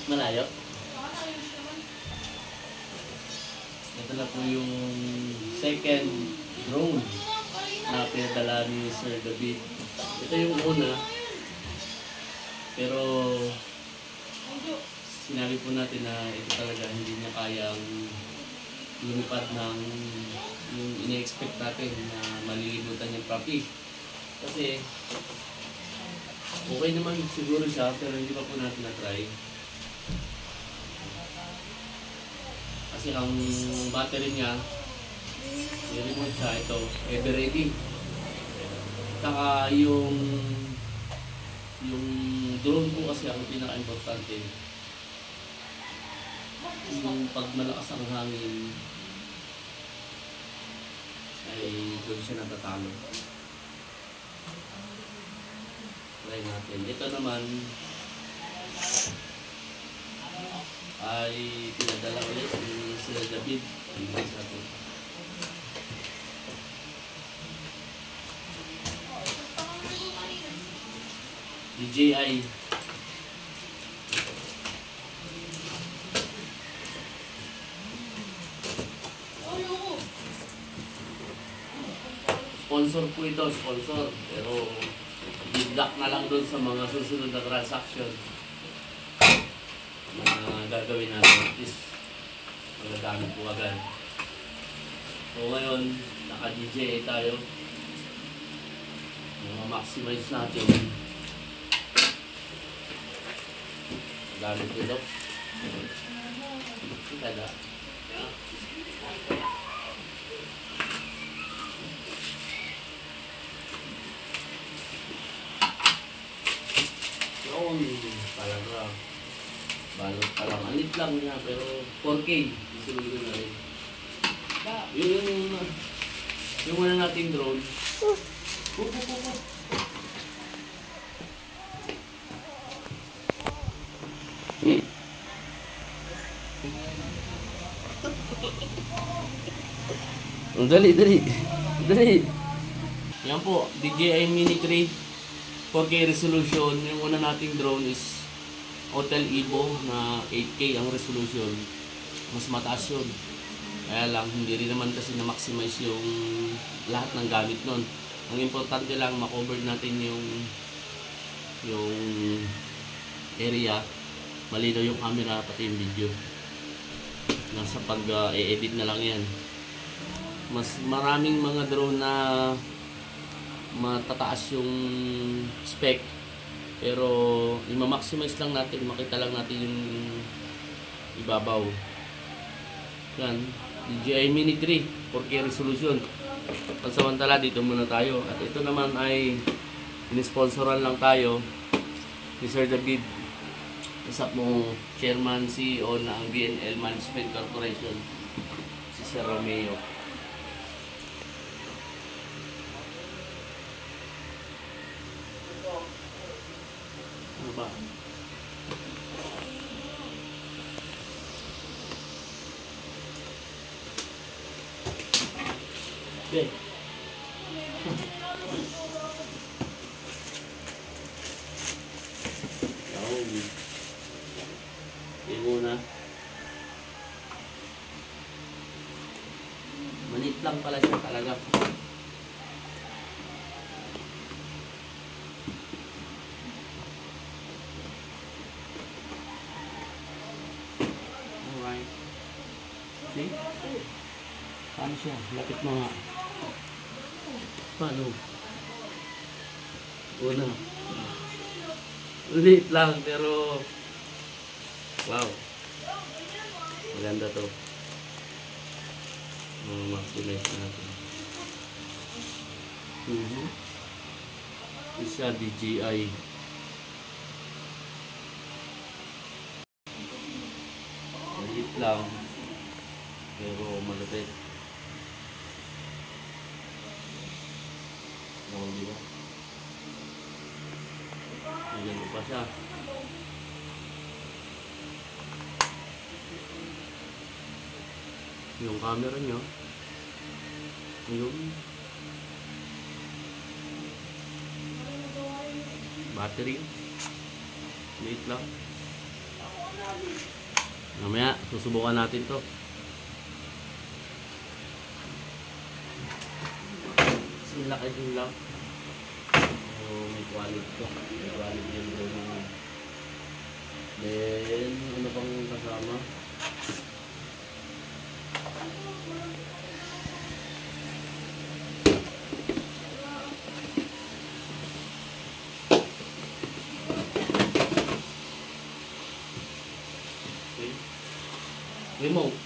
Malayo. Ito na po yung second drone na pinadala ni Sir David. Ito yung una. Pero sinabi po natin na ito talaga hindi niya kayang lumipad ng yung ini-expect natin na malilimutan yung property. Kasi okay naman siguro siya pero hindi pa po natin na-try. Kasi ang battery niya, yung remote siya, ito, ever ready. Saka yung drone po kasi ang pinaka-importante. Yung pag malakas ang hangin, ay doon siya natatalo. Try natin. Ito naman, ay pinadala ulit ni Sir David. DJI. Sponsor po ito, sponsor. Pero i-block na lang doon sa mga susunod na transaction na gagawin natin. At least magagamit po agad. So ngayon, naka-DJI tayo. Ma-maximize natin gamit ito. Kada. Yun, talaga. Balot pa lang. Alit lang niya, pero 4K. Isunod na rin. Yung una nating drone. Dali. Yan po, DJI Mini 3 4K resolution. Yung una nating drone is Hotel Evo na 8K ang resolution. Mas mataas yun. Kaya lang, hindi rin naman kasi na-maximize yung lahat ng gamit nun. Ang importante lang, makover natin yung area. Malinaw yung camera, pati yung video. Nasa pag-edit na lang yan. Mas maraming mga drone na matataas yung spec. Pero i-maximize lang natin, makita lang natin yung ibabaw. Yan, DJI Mini 3 4K resolution. Pansamantala dito muna tayo. At ito naman ay inisponsoran lang tayo ni Sir David, usap mo Chairman CEO ng BNL Management Corporation, si Sir Romeo. Ano ba? Okay. Yan muna. Manit lang pala siya talaga. Alright. See? Paano siya? Lapit mo nga. Paano? Una. Ulit lang pero wow. Maganda to. Maximize natin. Isa DJI. Ulit lang pero malapit. Di ba? Ganyan pa siya. Yung camera nyo, yung battery, liit lang. Mamaya, susubukan natin to. Laki din lang. May quality to. May quality yung doon. Then, ano pang kasama? Okay. Remote.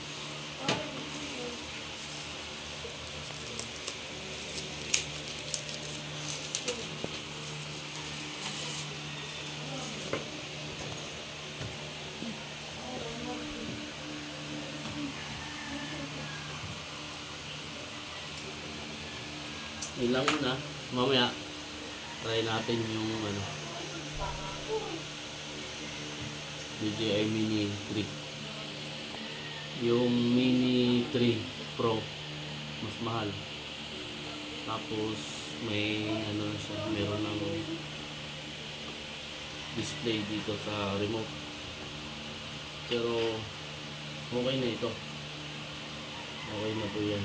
Yun lang muna. Mamaya, try natin yung ano, DJI Mini 3. Yung Mini 3 Pro, mas mahal. Tapos, may ano na siya, meron ng display dito sa remote. Pero, okay na ito. Okay na po yan.